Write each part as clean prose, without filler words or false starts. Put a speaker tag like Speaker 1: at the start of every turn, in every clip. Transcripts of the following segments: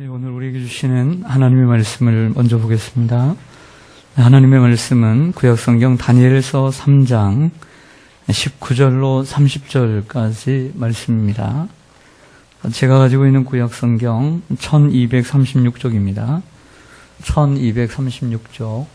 Speaker 1: 네, 오늘 우리에게 주시는 하나님의 말씀을 먼저 보겠습니다. 하나님의 말씀은 구약성경 다니엘서 3장 19절로 30절까지 말씀입니다. 제가 가지고 있는 구약성경 1236쪽입니다. 1236쪽.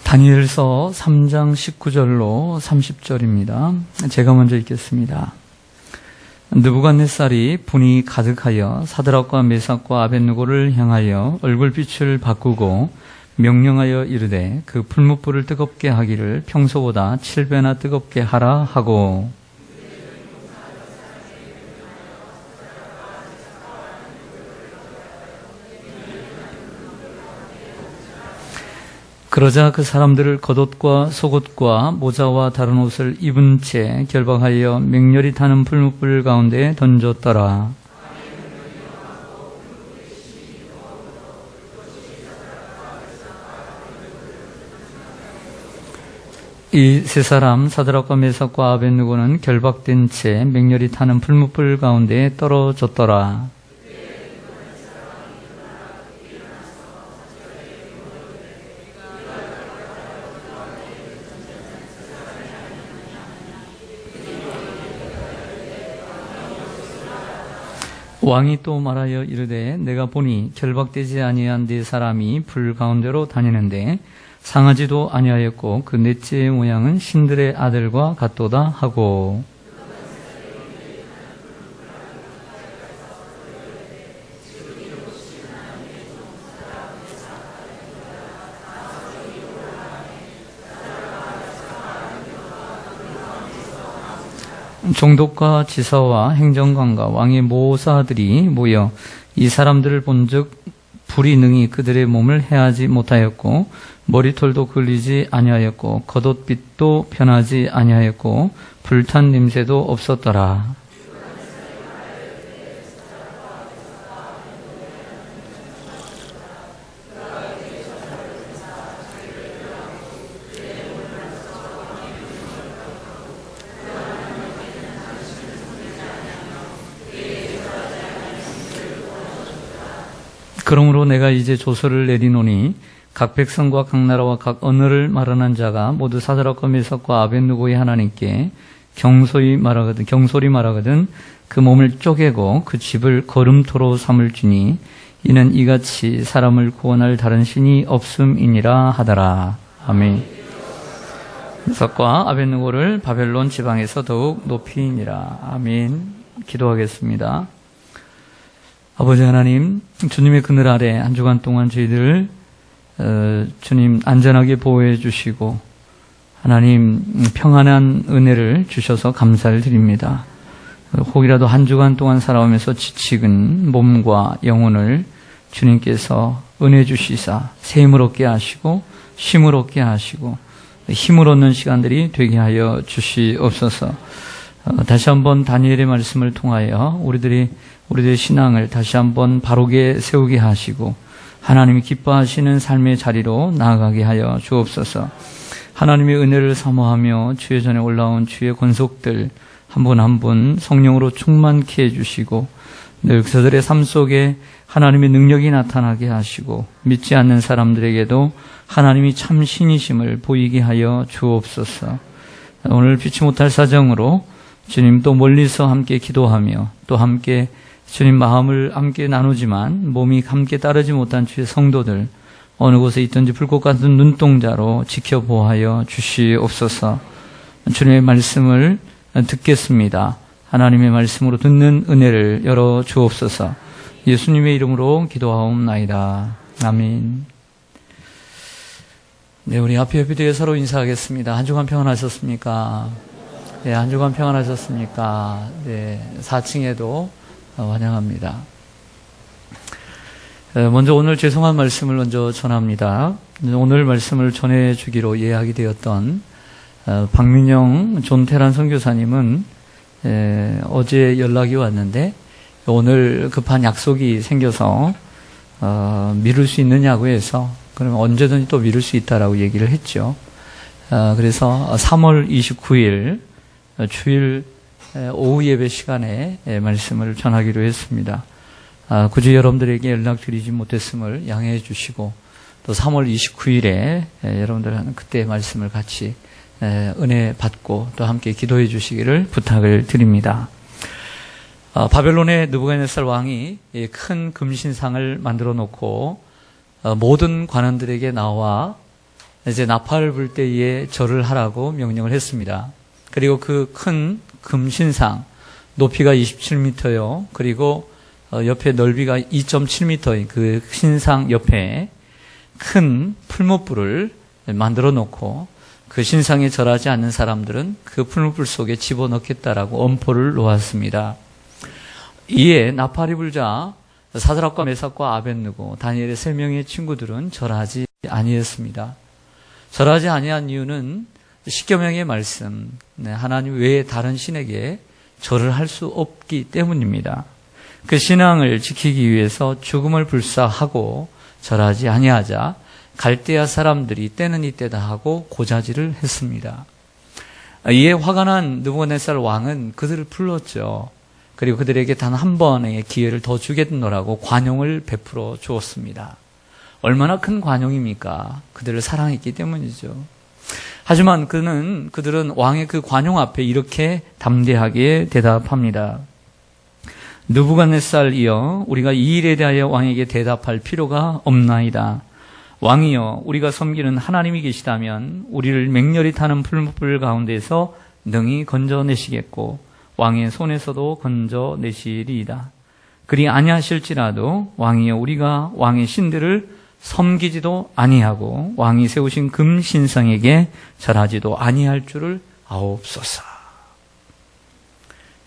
Speaker 1: 다니엘서 3장 19절로 30절입니다. 제가 먼저 읽겠습니다. 느부갓네살이 분이 가득하여 사드락과 메삭과 아벳느고를 향하여 얼굴빛을 바꾸고 명령하여 이르되 그 풀무불을 뜨겁게 하기를 평소보다 7배나 뜨겁게 하라 하고, 그러자 그 사람들을 겉옷과 속옷과 모자와 다른 옷을 입은 채 결박하여 맹렬히 타는 풀무불 가운데 던졌더라. 이 세 사람 사드락과 메삭과 아벳느고는 결박된 채 맹렬히 타는 풀무불 가운데 떨어졌더라. 왕이 또 말하여 이르되 내가 보니 결박되지 아니한 네 사람이 불 가운데로 다니는데 상하지도 아니하였고 그 넷째의 모양은 신들의 아들과 같도다 하고, 총독과 지사와 행정관과 왕의 모사들이 모여 이 사람들을 본즉 불이 능히 그들의 몸을 해하지 못하였고 머리털도 걸리지 아니하였고 겉옷빛도 변하지 아니하였고 불탄 냄새도 없었더라. 그러므로 내가 이제 조서를 내리노니 각 백성과 각 나라와 각 언어를 말하는 자가 모두 사드락과 메삭과 아벳느고의 하나님께 경솔히 말하거든 그 몸을 쪼개고 그 집을 거름토로 삼을지니 이는 이같이 사람을 구원할 다른 신이 없음이니라 하더라. 아멘. 메삭과 아벳느고를 바벨론 지방에서 더욱 높이니라. 아멘. 기도하겠습니다. 아버지 하나님, 주님의 그늘 아래 한 주간 동안 저희들을 주님 안전하게 보호해 주시고 하나님 평안한 은혜를 주셔서 감사를 드립니다. 혹이라도 한 주간 동안 살아오면서 지치는 몸과 영혼을 주님께서 은혜 주시사 새 힘을 얻게 하시고 쉼을 얻게 하시고 힘을 얻는 시간들이 되게 하여 주시옵소서. 다시 한번 다니엘의 말씀을 통하여 우리들의 신앙을 다시 한번 바르게 세우게 하시고 하나님이 기뻐하시는 삶의 자리로 나아가게 하여 주옵소서. 하나님의 은혜를 사모하며 주의 전에 올라온 주의 권속들 한 분 한 분 성령으로 충만케 해주시고 늘 그들의 삶 속에 하나님의 능력이 나타나게 하시고 믿지 않는 사람들에게도 하나님이 참 신이심을 보이게 하여 주옵소서. 오늘 피치 못할 사정으로 주님 또 멀리서 함께 기도하며 또 함께 주님 마음을 함께 나누지만 몸이 함께 따르지 못한 주의 성도들 어느 곳에 있든지 불꽃 같은 눈동자로 지켜보하여 주시옵소서. 주님의 말씀을 듣겠습니다. 하나님의 말씀으로 듣는 은혜를 열어 주옵소서. 예수님의 이름으로 기도하옵나이다. 아멘. 네, 우리 앞에 비디오에 서로 인사하겠습니다. 한 주간 평안하셨습니까? 네, 한 주간 평안하셨습니까? 네, 4층에도 환영합니다. 먼저 오늘 죄송한 말씀을 먼저 전합니다. 오늘 말씀을 전해주기로 예약이 되었던 박민영 존태란 선교사님은 어제 연락이 왔는데 오늘 급한 약속이 생겨서 미룰 수 있느냐고 해서 그러면 언제든지 또 미룰 수 있다라고 얘기를 했죠. 그래서 3월 29일 주일 오후 예배 시간에 말씀을 전하기로 했습니다. 굳이 여러분들에게 연락드리지 못했음을 양해해 주시고 또 3월 29일에 여러분들은 그때 말씀을 같이 은혜 받고 또 함께 기도해 주시기를 부탁을 드립니다. 바벨론의 느부갓네살 왕이 큰 금신상을 만들어 놓고 모든 관원들에게 나와 이제 나팔을 불 때에 절을 하라고 명령을 했습니다. 그리고 그 큰 금신상 높이가 27m요. 그리고 옆에 넓이가 2.7m인 그 신상 옆에 큰 풀무불을 만들어 놓고 그 신상에 절하지 않는 사람들은 그 풀무불 속에 집어넣겠다라고 엄포를 놓았습니다. 이에 나팔이 불자 사드락과 메삭과 아벳느고 다니엘의 3명의 친구들은 절하지 아니했습니다. 절하지 아니한 이유는 십계명의 말씀, 하나님 외에 다른 신에게 절을 할 수 없기 때문입니다. 그 신앙을 지키기 위해서 죽음을 불사하고 절하지 아니하자 갈대아 사람들이 때는 이때다 하고 고자질을 했습니다. 이에 화가 난 느부갓네살 왕은 그들을 불렀죠. 그리고 그들에게 단 한 번의 기회를 더 주겠노라고 관용을 베풀어 주었습니다. 얼마나 큰 관용입니까? 그들을 사랑했기 때문이죠. 하지만 그들은 왕의 그 관용 앞에 이렇게 담대하게 대답합니다. 느부갓네살이여, 우리가 이 일에 대하여 왕에게 대답할 필요가 없나이다. 왕이여, 우리가 섬기는 하나님이 계시다면 우리를 맹렬히 타는 풀무불 가운데서 능히 건져내시겠고 왕의 손에서도 건져내시리이다. 그리 아니하실지라도 왕이여, 우리가 왕의 신들을 섬기지도 아니하고 왕이 세우신 금신상에게 절하지도 아니할 줄을 아옵소서.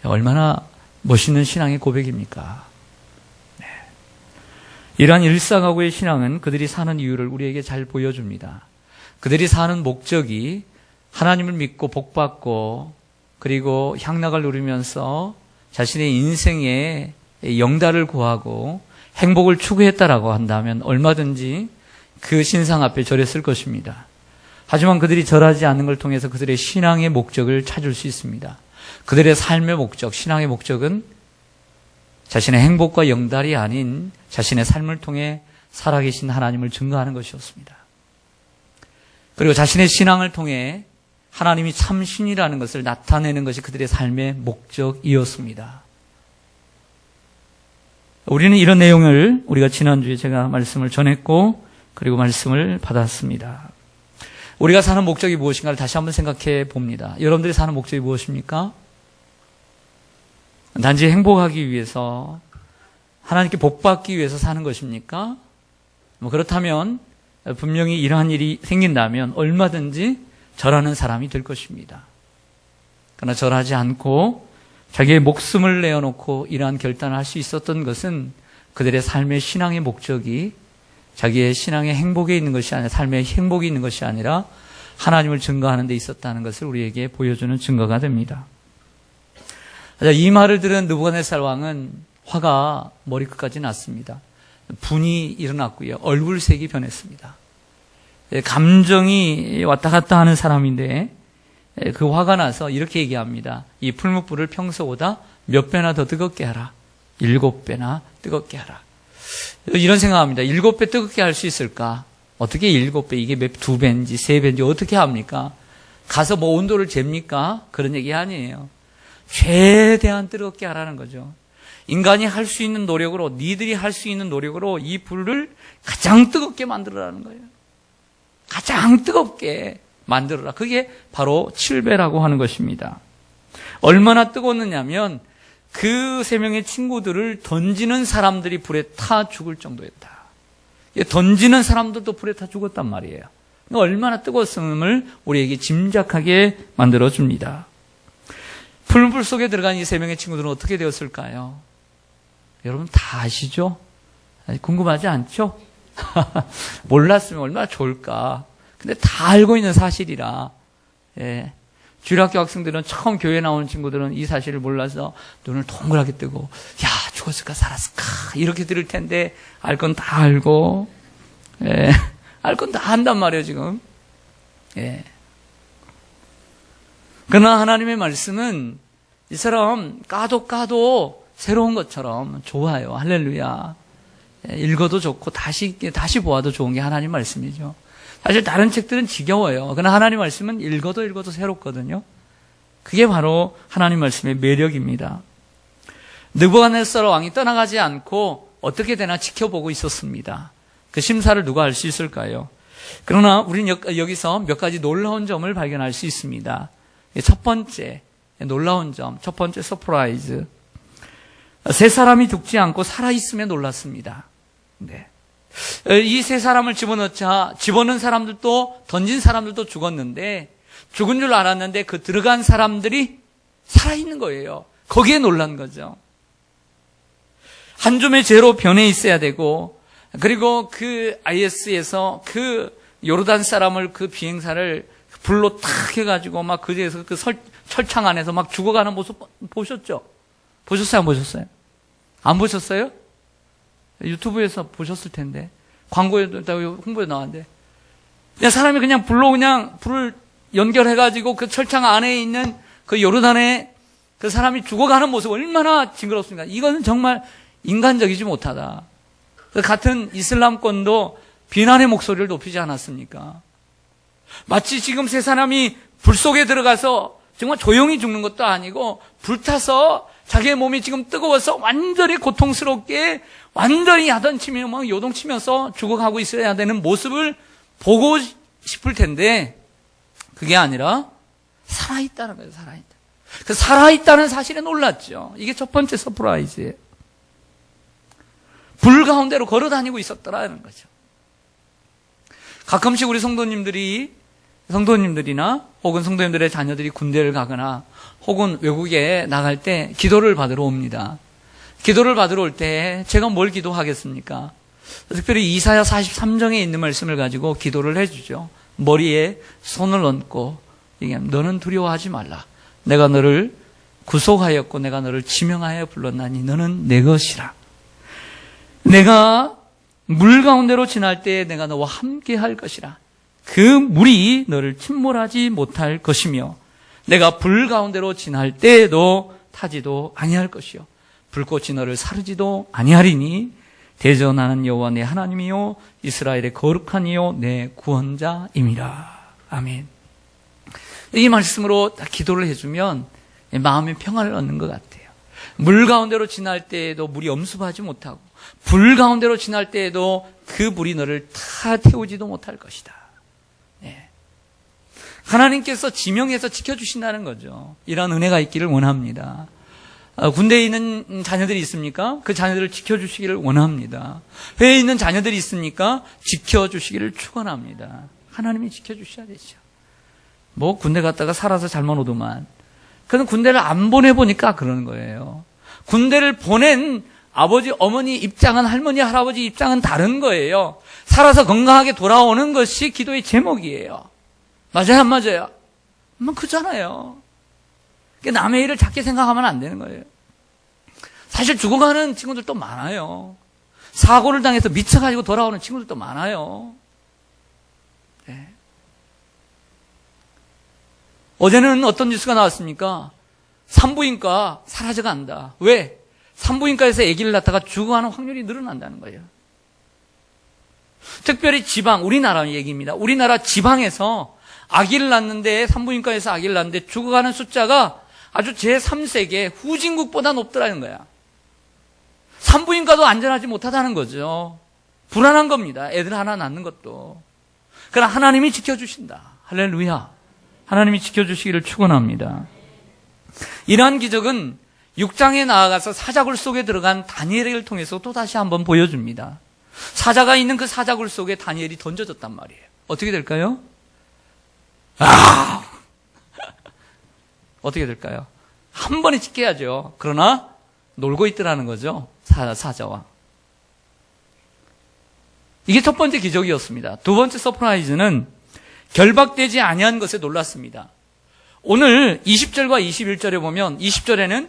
Speaker 1: 얼마나 멋있는 신앙의 고백입니까? 네. 이러한 일상하고의 신앙은 그들이 사는 이유를 우리에게 잘 보여줍니다. 그들이 사는 목적이 하나님을 믿고 복받고 그리고 향락을 누리면서 자신의 인생에 영달을 구하고 행복을 추구했다라고 한다면 얼마든지 그 신상 앞에 절했을 것입니다. 하지만 그들이 절하지 않는 걸 통해서 그들의 신앙의 목적을 찾을 수 있습니다. 그들의 삶의 목적, 신앙의 목적은 자신의 행복과 영달이 아닌 자신의 삶을 통해 살아계신 하나님을 증거하는 것이었습니다. 그리고 자신의 신앙을 통해 하나님이 참신이라는 것을 나타내는 것이 그들의 삶의 목적이었습니다. 우리는 이런 내용을 우리가 지난주에 제가 말씀을 전했고 그리고 말씀을 받았습니다. 우리가 사는 목적이 무엇인가를 다시 한번 생각해 봅니다. 여러분들이 사는 목적이 무엇입니까? 단지 행복하기 위해서, 하나님께 복받기 위해서 사는 것입니까? 그렇다면 분명히 이러한 일이 생긴다면 얼마든지 절하는 사람이 될 것입니다. 그러나 절하지 않고 자기의 목숨을 내어놓고 이러한 결단을 할 수 있었던 것은 그들의 삶의 신앙의 목적이 자기의 신앙의 행복에 있는 것이 아니라, 삶의 행복이 있는 것이 아니라 하나님을 증거하는 데 있었다는 것을 우리에게 보여주는 증거가 됩니다. 이 말을 들은 느부갓네살 왕은 화가 머리끝까지 났습니다. 분이 일어났고요. 얼굴색이 변했습니다. 감정이 왔다 갔다 하는 사람인데 그 화가 나서 이렇게 얘기합니다. 이 풀무불을 평소보다 몇 배나 더 뜨겁게 하라. 7배나 뜨겁게 하라. 이런 생각합니다. 7배 뜨겁게 할 수 있을까? 어떻게 7배? 이게 2배인지 3배인지 어떻게 합니까? 가서 뭐 온도를 잽니까? 그런 얘기 아니에요. 최대한 뜨겁게 하라는 거죠. 인간이 할 수 있는 노력으로, 니들이 할 수 있는 노력으로 이 불을 가장 뜨겁게 만들어라는 거예요. 가장 뜨겁게 만들어라. 그게 바로 7배라고 하는 것입니다. 얼마나 뜨거웠느냐면 그 3명의 친구들을 던지는 사람들이 불에 타 죽을 정도였다. 던지는 사람들도 불에 타 죽었단 말이에요. 얼마나 뜨거웠음을 우리에게 짐작하게 만들어줍니다. 풀무불 속에 들어간 이 3명의 친구들은 어떻게 되었을까요? 여러분 다 아시죠? 궁금하지 않죠? 몰랐으면 얼마나 좋을까. 근데 다 알고 있는 사실이라. 예. 주일학교 학생들은 처음 교회 나오는 친구들은 이 사실을 몰라서 눈을 동그랗게 뜨고 야 죽었을까 살았을까 이렇게 들을 텐데 알 건 다 알고 알 건 다 한단 말이에요 지금. 예. 그러나 하나님의 말씀은 이처럼 까도 새로운 것처럼 좋아요. 할렐루야. 읽어도 좋고 다시 보아도 좋은 게 하나님 말씀이죠. 사실 다른 책들은 지겨워요. 그러나 하나님 말씀은 읽어도 새롭거든요. 그게 바로 하나님 말씀의 매력입니다. 느부갓네살 왕이 떠나가지 않고 어떻게 되나 지켜보고 있었습니다. 그 심사를 누가 알 수 있을까요? 그러나 우리는 여기서 몇 가지 놀라운 점을 발견할 수 있습니다. 첫 번째 놀라운 점, 첫 번째 서프라이즈. 세 사람이 죽지 않고 살아있음에 놀랐습니다. 네. 이 세 사람을 집어넣은 사람들도 던진 사람들도 죽었는데 죽은 줄 알았는데 그 들어간 사람들이 살아있는 거예요. 거기에 놀란 거죠. 한 줌의 죄로 변해 있어야 되고, 그리고 그 IS에서 그 요르단 사람을, 그 비행사를 불로 탁 해가지고 막 그제서 그 철창 안에서 막 죽어가는 모습 보셨죠? 보셨어요? 안 보셨어요? 안 보셨어요? 유튜브에서 보셨을 텐데. 광고에, 홍보에 나왔는데. 그냥 사람이 그냥 불을 연결해가지고 그 철창 안에 있는 그 요르단에 그 사람이 죽어가는 모습 얼마나 징그럽습니까? 이거는 정말 인간적이지 못하다. 그 같은 이슬람권도 비난의 목소리를 높이지 않았습니까? 마치 지금 세 사람이 불 속에 들어가서 정말 조용히 죽는 것도 아니고 불타서 자기의 몸이 지금 뜨거워서 완전히 고통스럽게 완전히 야단치며 막 요동치면서 죽어가고 있어야 되는 모습을 보고 싶을 텐데 그게 아니라 살아있다는 거예요. 살아있다. 그 살아있다는 사실에 놀랐죠. 이게 첫 번째 서프라이즈예요. 불 가운데로 걸어다니고 있었더라는 거죠. 가끔씩 우리 성도님들이나 혹은 성도님들의 자녀들이 군대를 가거나 혹은 외국에 나갈 때 기도를 받으러 옵니다. 기도를 받으러 올 때 제가 뭘 기도하겠습니까? 특별히 이사야 43장에 있는 말씀을 가지고 기도를 해주죠. 머리에 손을 얹고 얘기하면 너는 두려워하지 말라. 내가 너를 구속하였고 내가 너를 지명하여 불렀나니 너는 내 것이라. 내가 물 가운데로 지날 때 내가 너와 함께 할 것이라. 그 물이 너를 침몰하지 못할 것이며 내가 불 가운데로 지날 때에도 타지도 아니할 것이요 불꽃이 너를 사르지도 아니하리니 대저 나는 여호와 내 하나님이요 이스라엘의 거룩한 이요 내 구원자임이라. 아멘. 이 말씀으로 기도를 해주면 마음의 평안을 얻는 것 같아요. 물 가운데로 지날 때에도 물이 엄습하지 못하고 불 가운데로 지날 때에도 그 물이 너를 다 태우지도 못할 것이다. 네. 하나님께서 지명해서 지켜주신다는 거죠. 이런 은혜가 있기를 원합니다. 군대에 있는 자녀들이 있습니까? 그 자녀들을 지켜주시기를 원합니다. 회에 있는 자녀들이 있습니까? 지켜주시기를 축원합니다. 하나님이 지켜주셔야 되죠. 뭐 군대 갔다가 살아서 잘못 오더만. 그는 군대를 안 보내보니까 그러는 거예요. 군대를 보낸 아버지, 어머니 입장은 할머니, 할아버지 입장은 다른 거예요. 살아서 건강하게 돌아오는 것이 기도의 제목이에요. 맞아요, 안 맞아요? 그잖아요. 남의 일을 작게 생각하면 안 되는 거예요. 사실 죽어가는 친구들도 많아요. 사고를 당해서 미쳐가지고 돌아오는 친구들도 많아요. 네. 어제는 어떤 뉴스가 나왔습니까? 산부인과 사라져간다. 왜? 산부인과에서 아기를 낳다가 죽어가는 확률이 늘어난다는 거예요. 특별히 지방, 우리나라 얘기입니다. 우리나라 지방에서 아기를 낳는데, 산부인과에서 아기를 낳는데 죽어가는 숫자가 아주 제3세계 후진국보다 높더라는 거야. 산부인과도 안전하지 못하다는 거죠. 불안한 겁니다. 애들 하나 낳는 것도. 그러나 하나님이 지켜주신다. 할렐루야. 하나님이 지켜주시기를 축원합니다. 이러한 기적은 6장에 나아가서 사자굴 속에 들어간 다니엘을 통해서 또 다시 한번 보여줍니다. 사자가 있는 그 사자굴 속에 다니엘이 던져졌단 말이에요. 어떻게 될까요? 어떻게 될까요? 한 번에 찍혀야죠. 그러나 놀고 있더라는 거죠. 사자와. 이게 첫 번째 기적이었습니다. 두 번째 서프라이즈는 결박되지 아니한 것에 놀랐습니다. 오늘 20절과 21절에 보면 20절에는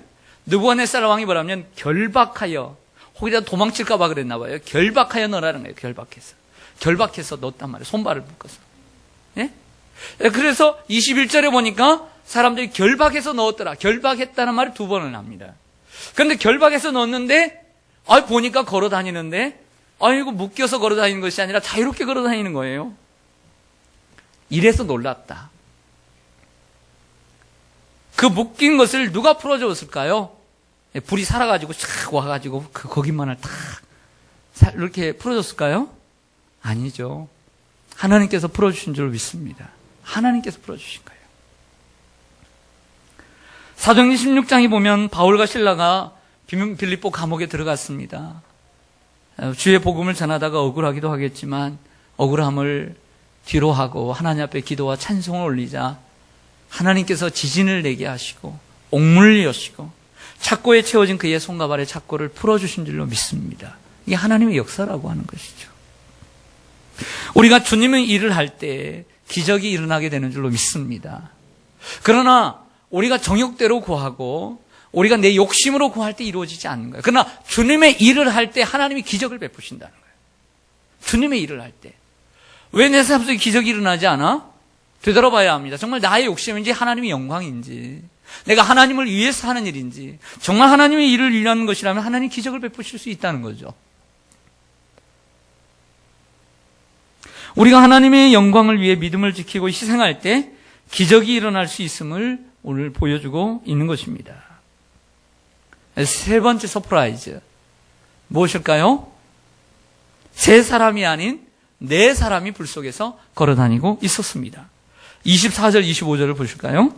Speaker 1: 느부갓네살 왕이 뭐라면 결박하여 혹이라도 도망칠까 봐 그랬나 봐요. 결박하여 넣으라는 거예요. 결박해서 넣었단 말이에요. 손발을 묶어서. 예? 그래서 21절에 보니까 사람들이 결박해서 넣었더라. 결박했다는 말을 2번을 합니다. 그런데 결박해서 넣었는데 보니까 걸어 다니는데 이거 묶여서 걸어 다니는 것이 아니라 자유롭게 걸어 다니는 거예요. 이래서 놀랐다. 그 묶인 것을 누가 풀어줬을까요? 불이 살아가지고 쫙 와가지고 그 거기만을 탁 이렇게 풀어줬을까요? 아니죠. 하나님께서 풀어주신 줄 믿습니다. 하나님께서 풀어주신 거예요. 사도행전 16장에 보면 바울과 실라가 빌립보 감옥에 들어갔습니다. 주의 복음을 전하다가 억울하기도 하겠지만 억울함을 뒤로 하고 하나님 앞에 기도와 찬송을 올리자 하나님께서 지진을 내게 하시고 옥문을 여시고 착고에 채워진 그의 손과 발의 착고를 풀어주신 줄로 믿습니다. 이게 하나님의 역사라고 하는 것이죠. 우리가 주님의 일을 할 때 기적이 일어나게 되는 줄로 믿습니다. 그러나 우리가 정욕대로 구하고 우리가 내 욕심으로 구할 때 이루어지지 않는 거예요. 그러나 주님의 일을 할 때 하나님이 기적을 베푸신다는 거예요. 주님의 일을 할 때. 왜 내 삶 속에 기적이 일어나지 않아? 되돌아봐야 합니다. 정말 나의 욕심인지 하나님의 영광인지 내가 하나님을 위해서 하는 일인지 정말 하나님의 일을 위한 것이라면 하나님 기적을 베푸실 수 있다는 거죠. 우리가 하나님의 영광을 위해 믿음을 지키고 희생할 때 기적이 일어날 수 있음을 오늘 보여주고 있는 것입니다. 세 번째 서프라이즈 무엇일까요? 세 사람이 아닌 네 사람이 불 속에서 걸어다니고 있었습니다. 24절 25절을 보실까요?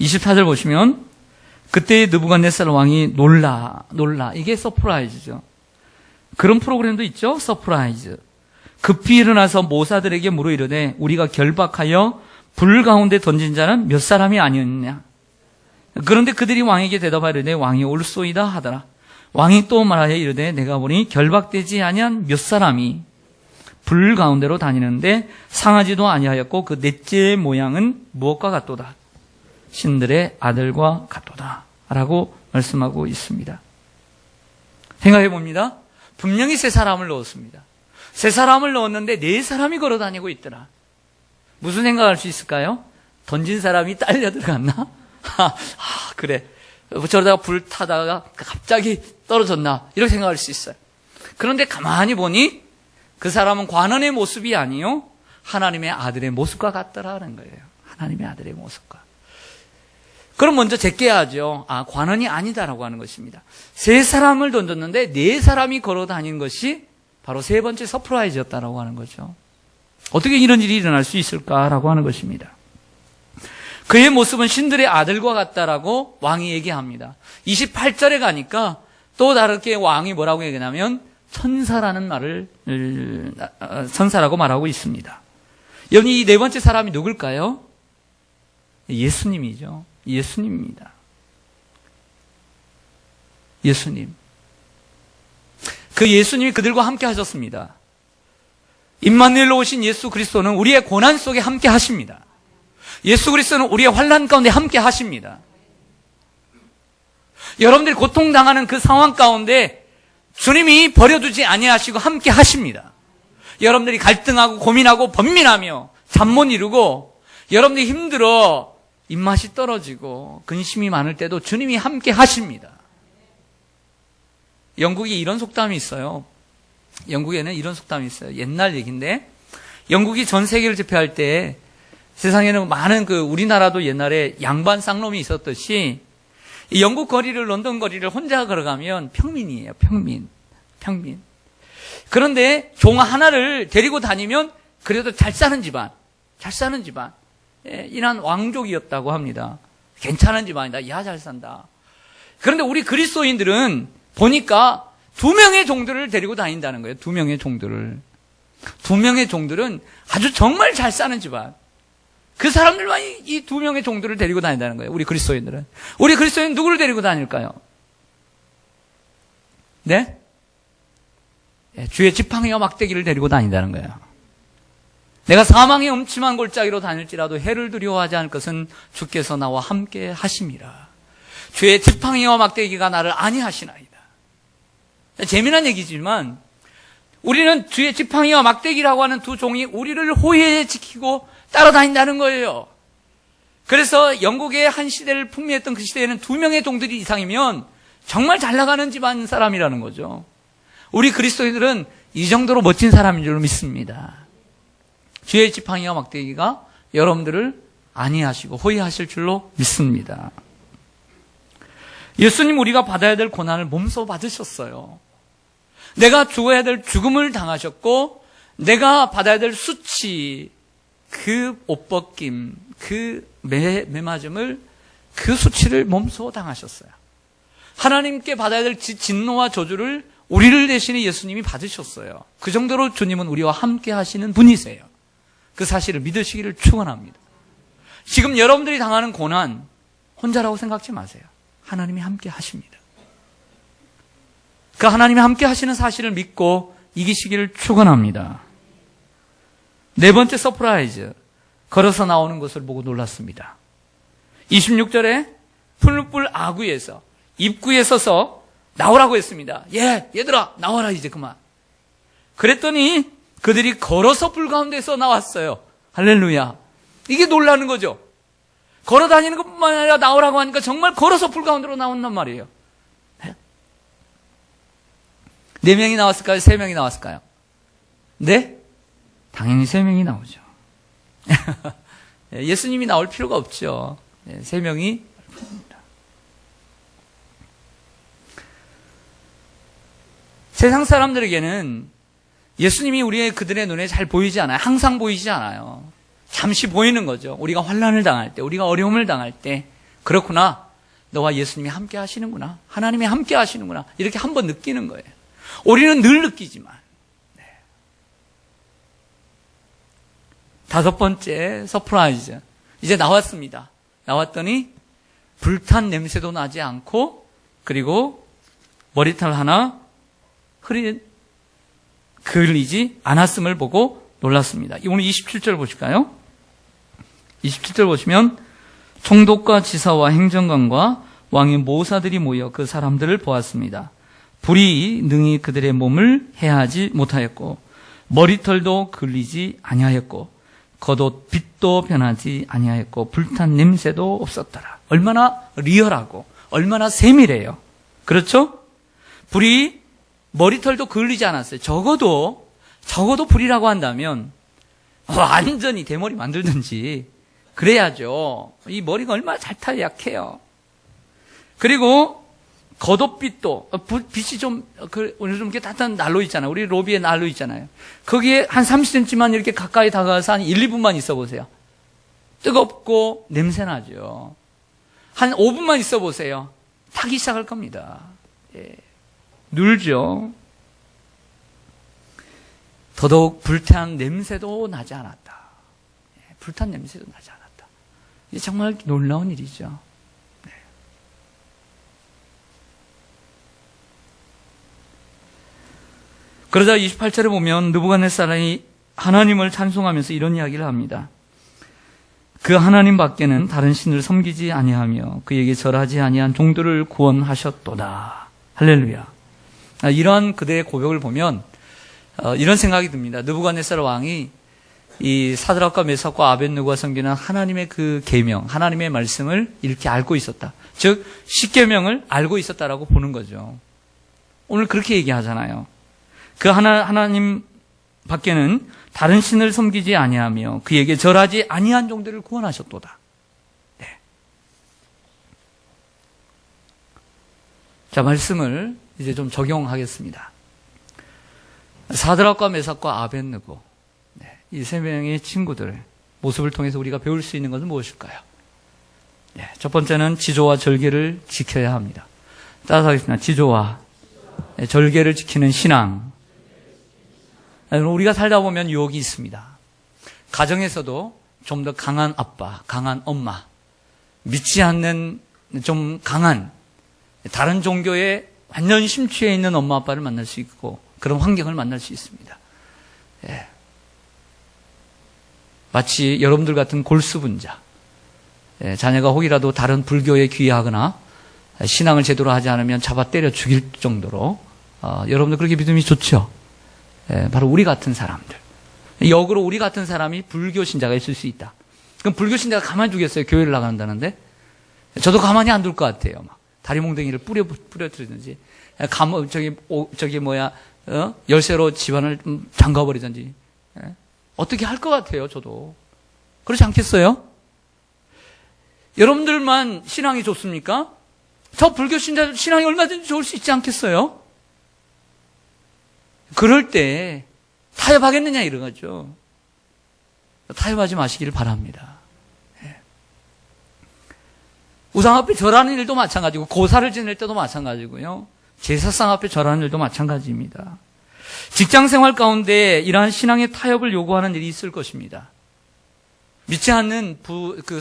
Speaker 1: 24절 보시면 그때 느부갓네살 왕이 놀라 이게 서프라이즈죠. 그런 프로그램도 있죠. 서프라이즈. 급히 일어나서 모사들에게 물어 이르되 우리가 결박하여 불 가운데 던진 자는 몇 사람이 아니었느냐. 그런데 그들이 왕에게 대답하려되 왕이 옳소이다 하더라. 왕이 또 말하여 이르되 내가 보니 결박되지 아니한 몇 사람이 불 가운데로 다니는데 상하지도 아니하였고 그 넷째의 모양은 무엇과 같도다. 신들의 아들과 같도다 라고 말씀하고 있습니다. 생각해 봅니다. 분명히 세 사람을 넣었습니다. 세 사람을 넣었는데 네 사람이 걸어다니고 있더라. 무슨 생각할 수 있을까요? 던진 사람이 딸려 들어갔나? 그래. 저러다가 불 타다가 갑자기 떨어졌나? 이렇게 생각할 수 있어요. 그런데 가만히 보니 그 사람은 관원의 모습이 아니요 하나님의 아들의 모습과 같더라는 거예요. 하나님의 아들의 모습과. 그럼 먼저 제껴야죠. 관원이 아니다라고 하는 것입니다. 세 사람을 던졌는데 네 사람이 걸어다니는 것이 바로 세 번째 서프라이즈였다라고 하는 거죠. 어떻게 이런 일이 일어날 수 있을까라고 하는 것입니다. 그의 모습은 신들의 아들과 같다라고 왕이 얘기합니다. 28절에 가니까 또 다르게 왕이 뭐라고 얘기하냐면 천사라는 말을 천사라고 말하고 있습니다. 여기 이 네 번째 사람이 누굴까요? 예수님이죠. 예수님입니다. 예수님. 그 예수님이 그들과 함께 하셨습니다. 임마누엘로 오신 예수 그리스도는 우리의 고난 속에 함께 하십니다. 예수 그리스도는 우리의 환난 가운데 함께 하십니다. 여러분들이 고통당하는 그 상황 가운데 주님이 버려두지 아니하시고 함께 하십니다. 여러분들이 갈등하고 고민하고 번민하며 잠 못 이루고 여러분들이 힘들어 입맛이 떨어지고 근심이 많을 때도 주님이 함께 하십니다. 영국에 이런 속담이 있어요. 영국에는 이런 속담이 있어요. 옛날 얘기인데 영국이 전 세계를 제패할 때 세상에는 많은 우리나라도 옛날에 양반 쌍놈이 있었듯이 이 영국 거리를 런던 거리를 혼자 걸어가면 평민이에요. 평민. 그런데 종 하나를 데리고 다니면 그래도 잘 사는 집안 이란 왕족이었다고 합니다. 괜찮은 집안이다. 야, 잘 산다. 그런데 우리 그리스도인들은 보니까 2명의 종들을 데리고 다닌다는 거예요. 2명의 종들을. 2명의 종들은 아주 정말 잘 사는 집안. 그 사람들만 이 2명의 종들을 데리고 다닌다는 거예요. 우리 그리스도인들은. 우리 그리스도인은 누구를 데리고 다닐까요? 네? 주의 지팡이와 막대기를 데리고 다닌다는 거예요. 내가 사망의 음침한 골짜기로 다닐지라도 해를 두려워하지 않을 것은 주께서 나와 함께 하심이라. 주의 지팡이와 막대기가 나를 안위하시나이다. 재미난 얘기지만 우리는 주의 지팡이와 막대기라고 하는 두 종이 우리를 호의에 지키고 따라다닌다는 거예요. 그래서 영국의 한 시대를 풍미했던 그 시대에는 2명의 종들이 이상이면 정말 잘 나가는 집안 사람이라는 거죠. 우리 그리스도인들은 이 정도로 멋진 사람인 줄 믿습니다. 주의 지팡이와 막대기가 여러분들을 안위하시고 호위하실 줄로 믿습니다. 예수님 우리가 받아야 될 고난을 몸소 받으셨어요. 내가 죽어야 될 죽음을 당하셨고 내가 받아야 될 수치, 그 옷벗김, 그 매맞음을, 그 수치를 몸소 당하셨어요. 하나님께 받아야 될 진노와 저주를 우리를 대신에 예수님이 받으셨어요. 그 정도로 주님은 우리와 함께 하시는 분이세요. 그 사실을 믿으시기를 축원합니다. 지금 여러분들이 당하는 고난 혼자라고 생각지 마세요. 하나님이 함께 하십니다. 그 하나님이 함께 하시는 사실을 믿고 이기시기를 축원합니다. 네 번째 서프라이즈, 걸어서 나오는 것을 보고 놀랐습니다. 26절에 풀불 아구에서 입구에 서서 나오라고 했습니다. 얘들아 나와라 이제 그만. 그랬더니 그들이 걸어서 불 가운데서 나왔어요. 할렐루야. 이게 놀라는 거죠. 걸어 다니는 것뿐만 아니라 나오라고 하니까 정말 걸어서 불 가운데로 나온단 말이에요. 네 명이 나왔을까요? 세 명이 나왔을까요? 네? 당연히 세 명이 나오죠. 예수님이 나올 필요가 없죠. 세 명이 나옵니다. 세상 사람들에게는 예수님이 그들의 눈에 잘 보이지 않아요. 항상 보이지 않아요. 잠시 보이는 거죠. 우리가 환난을 당할 때, 우리가 어려움을 당할 때, 그렇구나. 너와 예수님이 함께 하시는구나. 하나님이 함께 하시는구나. 이렇게 한번 느끼는 거예요. 우리는 늘 느끼지만. 다섯 번째 서프라이즈. 이제 나왔습니다. 나왔더니 불탄 냄새도 나지 않고, 그리고 머리털 하나 그을리지 않았음을 보고 놀랐습니다. 오늘 27절 보실까요? 27절 보시면 총독과 지사와 행정관과 왕의 모사들이 모여 그 사람들을 보았습니다. 불이 능히 그들의 몸을 해하지 못하였고 머리털도 그을리지 아니하였고 겉옷 빛도 변하지 아니하였고 불탄 냄새도 없었더라. 얼마나 리얼하고 얼마나 세밀해요. 그렇죠? 불이 머리털도 그을리지 않았어요. 적어도 불이라고 한다면 완전히 대머리 만들든지 그래야죠. 이 머리가 얼마나 잘 타야 약해요. 그리고 겉옷빛도 빛이 오늘 좀 이렇게 따뜻한 난로 있잖아요. 우리 로비에 난로 있잖아요. 거기에 한 30cm만 이렇게 가까이 다가가서 한 1, 2분만 있어 보세요. 뜨겁고 냄새나죠. 한 5분만 있어 보세요. 타기 시작할 겁니다. 눌죠. 더더욱 불탄 냄새도 나지 않았다. 불탄 냄새도 나지 않았다. 이게 정말 놀라운 일이죠. 네. 그러자 28절에 보면 느부갓네살이 하나님을 찬송하면서 이런 이야기를 합니다. 그 하나님 밖에는 다른 신을 섬기지 아니하며 그에게 절하지 아니한 종들을 구원하셨도다. 할렐루야. 이러한 그대의 고백을 보면 이런 생각이 듭니다. 느부갓네살 왕이 이 사드락과 메삭과 아벳느고가 섬기는 하나님의 그 계명, 하나님의 말씀을 이렇게 알고 있었다. 즉 십계명을 알고 있었다라고 보는 거죠. 오늘 그렇게 얘기하잖아요. 그 하나님 밖에는 다른 신을 섬기지 아니하며 그에게 절하지 아니한 종들을 구원하셨도다. 네. 자, 말씀을 이제 좀 적용하겠습니다. 사드락과 메삭과 아벳느고, 네, 이 세 명의 친구들 모습을 통해서 우리가 배울 수 있는 것은 무엇일까요? 네, 첫 번째는 지조와 절개를 지켜야 합니다. 따라서 하겠습니다. 지조와 절개를 지키는 신앙. 우리가 살다 보면 유혹이 있습니다. 가정에서도 좀 더 강한 아빠, 강한 엄마, 믿지 않는 좀 강한 다른 종교에 완전 심취해 있는 엄마 아빠를 만날 수 있고 그런 환경을 만날 수 있습니다. 예. 마치 여러분들 같은 골수분자, 자녀가 혹이라도 다른 불교에 귀의하거나 신앙을 제대로 하지 않으면 잡아 때려 죽일 정도로 여러분들 그렇게 믿음이 좋죠. 바로 우리 같은 사람들. 역으로 우리 같은 사람이 불교 신자가 있을 수 있다. 그럼 불교 신자가 가만히 두겠어요? 교회를 나간다는데? 저도 가만히 안 둘 것 같아요. 막 다리 몽둥이를 뿌려뜨리든지, 열쇠로 집안을 잠가버리든지, 어떻게 할 것 같아요, 저도. 그렇지 않겠어요? 여러분들만 신앙이 좋습니까? 저 불교 신자들 신앙이 얼마든지 좋을 수 있지 않겠어요? 그럴 때 타협하겠느냐 이런 거죠. 타협하지 마시기를 바랍니다. 우상 앞에 절하는 일도 마찬가지고, 고사를 지낼 때도 마찬가지고요, 제사상 앞에 절하는 일도 마찬가지입니다. 직장 생활 가운데 이러한 신앙의 타협을 요구하는 일이 있을 것입니다. 믿지 않는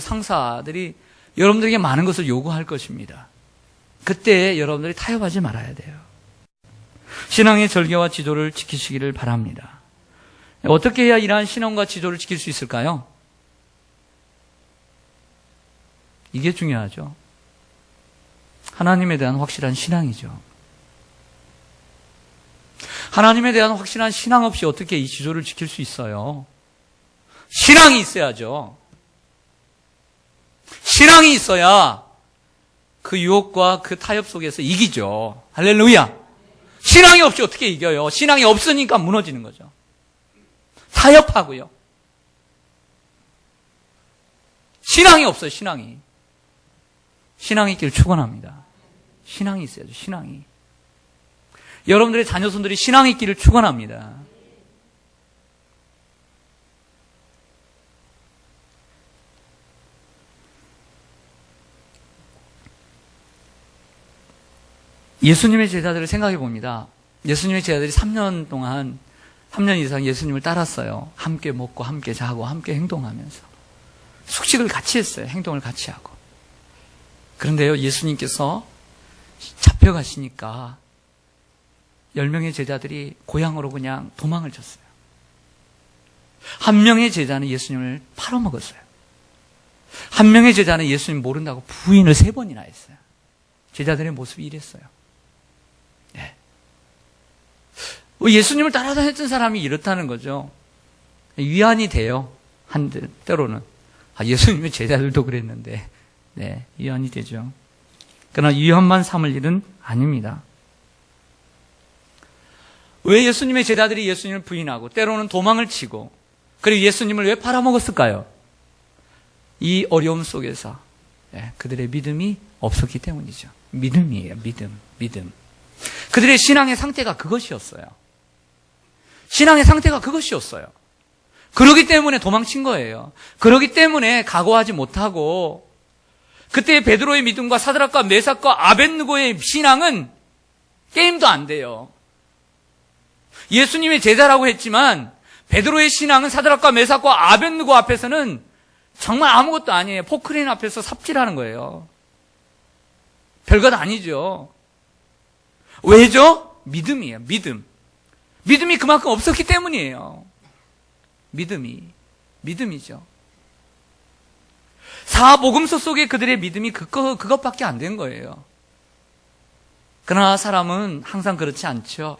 Speaker 1: 상사들이 여러분들에게 많은 것을 요구할 것입니다. 그때 여러분들이 타협하지 말아야 돼요. 신앙의 절개와 지도를 지키시기를 바랍니다. 어떻게 해야 이러한 신앙과 지도를 지킬 수 있을까요? 이게 중요하죠. 하나님에 대한 확실한 신앙이죠. 하나님에 대한 확실한 신앙 없이 어떻게 이 지도를 지킬 수 있어요? 신앙이 있어야죠. 신앙이 있어야 그 유혹과 그 타협 속에서 이기죠. 할렐루야. 신앙이 없이 어떻게 이겨요? 신앙이 없으니까 무너지는 거죠. 타협하고요. 신앙이 없어요, 신앙이. 신앙이 있기를 축원합니다. 신앙이 있어야죠, 신앙이. 여러분들의 자녀손들이 신앙이 있기를 축원합니다. 예수님의 제자들을 생각해 봅니다. 예수님의 제자들이 3년 동안, 3년 이상 예수님을 따랐어요. 함께 먹고 함께 자고 함께 행동하면서 숙식을 같이 했어요. 행동을 같이 하고. 그런데요, 예수님께서 잡혀가시니까 10명의 제자들이 고향으로 그냥 도망을 쳤어요. 한 명의 제자는 예수님을 팔아먹었어요. 한 명의 제자는 예수님 모른다고 부인을 3번이나 했어요. 제자들의 모습이 이랬어요. 네. 예수님을 따라다녔던 사람이 이렇다는 거죠. 위안이 돼요. 때로는. 예수님의 제자들도 그랬는데, 네, 위안이 되죠. 그러나 위안만 삼을 일은 아닙니다. 왜 예수님의 제자들이 예수님을 부인하고 때로는 도망을 치고 그리고 예수님을 왜 팔아먹었을까요? 이 어려움 속에서 그들의 믿음이 없었기 때문이죠. 믿음이에요. 믿음. 그들의 신앙의 상태가 그것이었어요. 신앙의 상태가 그것이었어요. 그러기 때문에 도망친 거예요. 그러기 때문에 각오하지 못하고, 그때 베드로의 믿음과 사드락과 메삭과 아벳느고의 신앙은 게임도 안 돼요. 예수님의 제자라고 했지만 베드로의 신앙은 사드락과 메삭과 아벳느고 앞에서는 정말 아무것도 아니에요. 포크레인 앞에서 삽질하는 거예요. 별것 아니죠. 왜죠? 믿음이에요. 믿음이 그만큼 없었기 때문이에요. 믿음이죠. 사복음서 속에 그들의 믿음이 그것밖에 안 된 거예요. 그러나 사람은 항상 그렇지 않죠.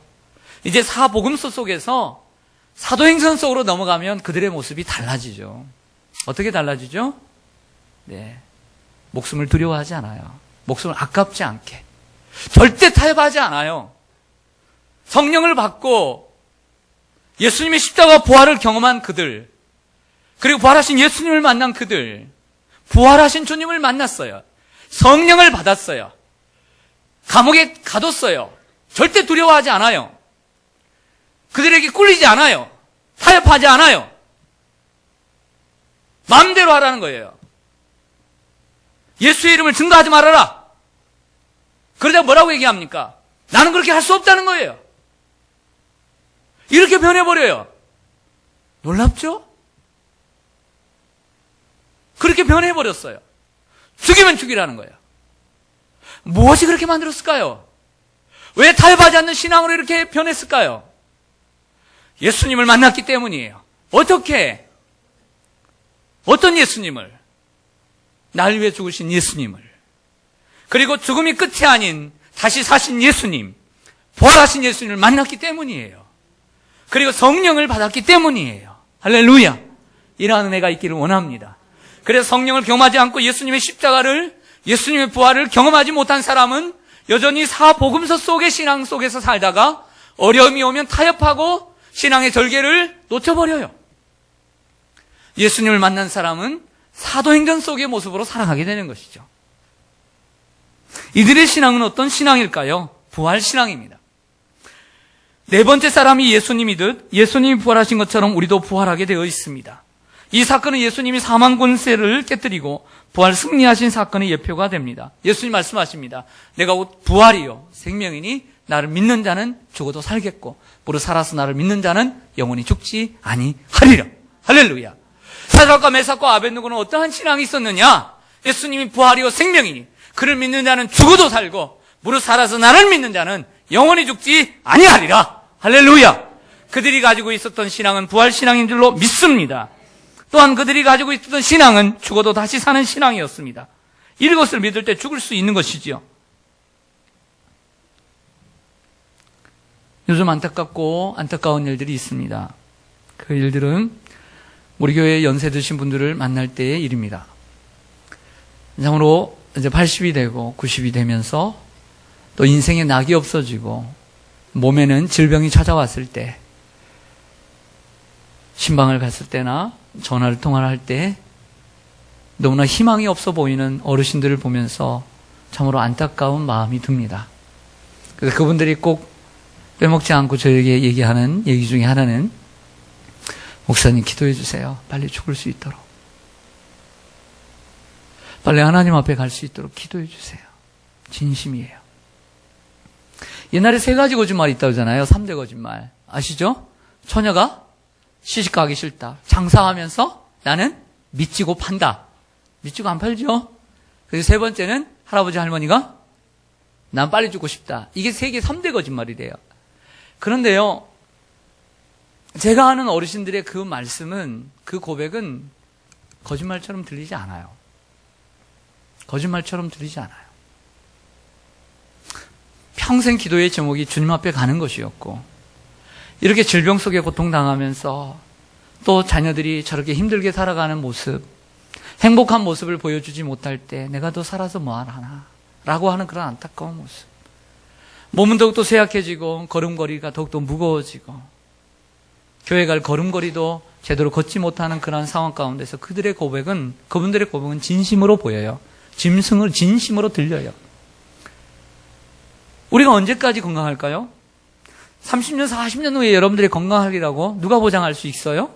Speaker 1: 이제 사복음서 속에서 사도행전 속으로 넘어가면 그들의 모습이 달라지죠. 어떻게 달라지죠? 네, 목숨을 두려워하지 않아요. 목숨을 아깝지 않게. 절대 타협하지 않아요. 성령을 받고 예수님의 십자가 부활을 경험한 그들, 그리고 부활하신 예수님을 만난 그들, 부활하신 주님을 만났어요. 성령을 받았어요. 감옥에 가뒀어요. 절대 두려워하지 않아요. 그들에게 꿀리지 않아요. 타협하지 않아요. 마음대로 하라는 거예요. 예수의 이름을 증거하지 말아라. 그러다 뭐라고 얘기합니까? 나는 그렇게 할 수 없다는 거예요. 이렇게 변해버려요. 놀랍죠? 그렇게 변해버렸어요. 죽이면 죽이라는 거예요. 무엇이 그렇게 만들었을까요? 왜 타협하지 않는 신앙으로 이렇게 변했을까요? 예수님을 만났기 때문이에요. 어떻게? 어떤 예수님을? 날 위해 죽으신 예수님을. 그리고 죽음이 끝이 아닌 다시 사신 예수님, 부활하신 예수님을 만났기 때문이에요. 그리고 성령을 받았기 때문이에요. 할렐루야. 이러한 은혜가 있기를 원합니다. 그래서 성령을 경험하지 않고 예수님의 십자가를, 예수님의 부활을 경험하지 못한 사람은 여전히 사복음서 속의 신앙 속에서 살다가 어려움이 오면 타협하고 신앙의 절개를 놓쳐버려요. 예수님을 만난 사람은 사도행전 속의 모습으로 살아가게 되는 것이죠. 이들의 신앙은 어떤 신앙일까요? 부활신앙입니다. 네 번째 사람이 예수님이듯 예수님이 부활하신 것처럼 우리도 부활하게 되어 있습니다. 이 사건은 예수님이 사망 권세를 깨뜨리고 부활 승리하신 사건의 예표가 됩니다. 예수님 말씀하십니다. 내가 곧 부활이요 생명이니 나를 믿는 자는 죽어도 살겠고 무릇 살아서 나를 믿는 자는 영원히 죽지 아니하리라. 할렐루야. 사드락과 메삭과 아벳느고는 어떠한 신앙이 있었느냐? 예수님이 부활이요 생명이니 그를 믿는 자는 죽어도 살고 무릇 살아서 나를 믿는 자는 영원히 죽지 아니하리라. 할렐루야. 그들이 가지고 있었던 신앙은 부활신앙인 줄로 믿습니다. 또한 그들이 가지고 있었던 신앙은 죽어도 다시 사는 신앙이었습니다. 이것을 믿을 때 죽을 수 있는 것이지요. 요즘 안타까운 일들이 있습니다. 그 일들은 우리 교회 연세 드신 분들을 만날 때의 일입니다. 참으로 이제 80이 되고 90이 되면서 또 인생에 낙이 없어지고 몸에는 질병이 찾아왔을 때, 신방을 갔을 때나 전화를 통화를 할 때 너무나 희망이 없어 보이는 어르신들을 보면서 참으로 안타까운 마음이 듭니다. 그래서 그분들이 꼭 빼먹지 않고 저에게 얘기하는 얘기 중에 하나는 목사님 기도해 주세요. 빨리 죽을 수 있도록. 빨리 하나님 앞에 갈 수 있도록 기도해 주세요. 진심이에요. 옛날에 3가지 거짓말이 있다고 하잖아요. 3대 거짓말. 아시죠? 처녀가 시집 가기 싫다. 장사하면서 나는 미치고 판다. 미치고 안 팔죠? 그래서 3번째는 할아버지 할머니가 난 빨리 죽고 싶다. 이게 3대 거짓말이래요. 그런데요, 제가 아는 어르신들의 그 말씀은, 그 고백은 거짓말처럼 들리지 않아요. 거짓말처럼 들리지 않아요. 평생 기도의 제목이 주님 앞에 가는 것이었고, 이렇게 질병 속에 고통당하면서 또 자녀들이 저렇게 힘들게 살아가는 모습, 행복한 모습을 보여주지 못할 때 내가 더 살아서 뭐하나 라고 하는 그런 안타까운 모습. 몸은 더욱더 쇠약해지고 걸음걸이가 더욱더 무거워지고 교회 갈 걸음걸이도 제대로 걷지 못하는 그런 상황 가운데서 그분들의 고백은 진심으로 보여요. 진심으로 들려요. 우리가 언제까지 건강할까요? 30년, 40년 후에 여러분들이 건강하리라고 누가 보장할 수 있어요?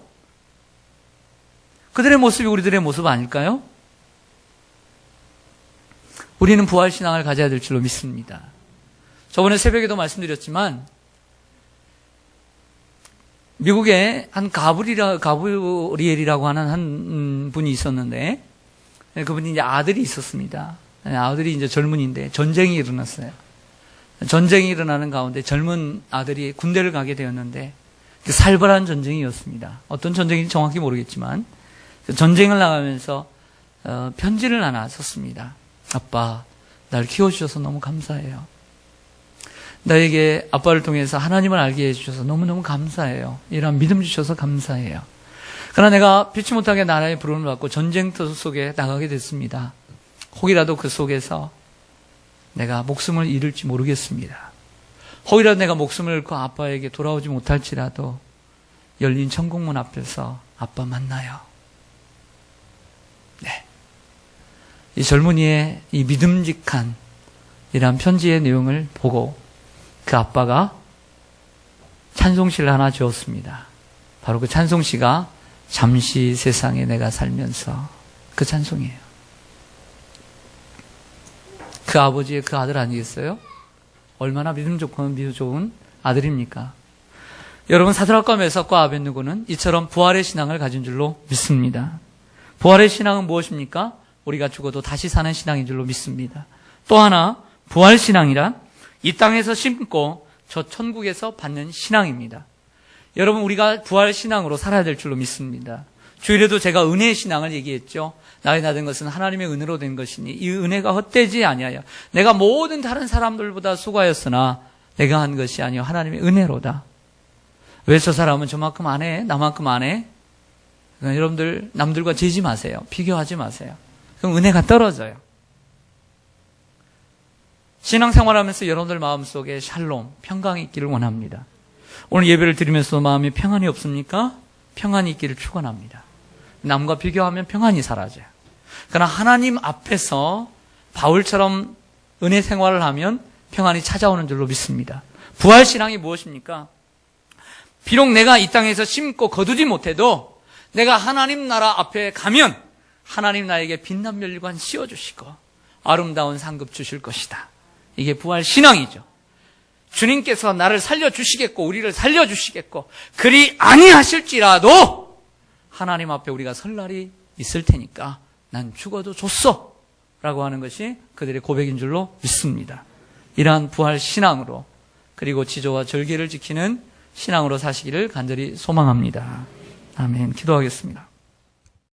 Speaker 1: 그들의 모습이 우리들의 모습 아닐까요? 우리는 부활신앙을 가져야 될 줄로 믿습니다. 저번에 새벽에도 말씀드렸지만 미국에 한 가브리엘이라고 하는 한 분이 있었는데 그분이 이제 아들이 있었습니다. 아들이 이제 젊은이인데 전쟁이 일어났어요. 전쟁이 일어나는 가운데 젊은 아들이 군대를 가게 되었는데 살벌한 전쟁이었습니다. 어떤 전쟁인지 정확히 모르겠지만 전쟁을 나가면서 편지를 하나 썼습니다. 아빠, 날 키워주셔서 너무 감사해요. 나에게 아빠를 통해서 하나님을 알게 해주셔서 너무너무 감사해요. 이런 믿음 주셔서 감사해요. 그러나 내가 피치 못하게 나라의 부름을 받고 전쟁터 속에 나가게 됐습니다. 혹이라도 그 속에서 내가 목숨을 잃을지 모르겠습니다. 혹이라도 내가 목숨을 잃고 아빠에게 돌아오지 못할지라도 열린 천국문 앞에서 아빠 만나요. 네. 이 젊은이의 이 믿음직한 이러한 편지의 내용을 보고 그 아빠가 찬송시를 하나 지었습니다. 바로 그 찬송시가 잠시 세상에 내가 살면서 그 찬송이에요. 그 아버지의 그 아들 아니겠어요? 얼마나 믿음 좋은 아들입니까? 여러분, 사드락과 메삭과 아벳느고는 이처럼 부활의 신앙을 가진 줄로 믿습니다. 부활의 신앙은 무엇입니까? 우리가 죽어도 다시 사는 신앙인 줄로 믿습니다. 또 하나, 부활 신앙이란 이 땅에서 심고 저 천국에서 받는 신앙입니다. 여러분, 우리가 부활 신앙으로 살아야 될 줄로 믿습니다. 주일에도 제가 은혜의 신앙을 얘기했죠. 나의 나된 것은 하나님의 은혜로 된 것이니 이 은혜가 헛되지 아니하여 내가 모든 다른 사람들보다 수고하였으나 내가 한 것이 아니요 하나님의 은혜로다. 왜 저 사람은 저만큼 안 해? 나만큼 안 해? 그러니까 여러분들 남들과 재지 마세요. 비교하지 마세요. 그럼 은혜가 떨어져요. 신앙생활하면서 여러분들 마음속에 샬롬, 평강이 있기를 원합니다. 오늘 예배를 드리면서 마음에 평안이 없습니까? 평안이 있기를 축원합니다. 남과 비교하면 평안이 사라져요. 그러나 하나님 앞에서 바울처럼 은혜 생활을 하면 평안이 찾아오는 줄로 믿습니다. 부활신앙이 무엇입니까? 비록 내가 이 땅에서 심고 거두지 못해도 내가 하나님 나라 앞에 가면 하나님 나에게 빛난 멸관 씌워주시고 아름다운 상급 주실 것이다. 이게 부활신앙이죠. 주님께서 나를 살려주시겠고 우리를 살려주시겠고 그리 아니하실지라도 하나님 앞에 우리가 설 날이 있을 테니까 난 죽어도 좋소 라고 하는 것이 그들의 고백인 줄로 믿습니다. 이러한 부활신앙으로 그리고 지조와 절개를 지키는 신앙으로 사시기를 간절히 소망합니다. 아멘. 기도하겠습니다.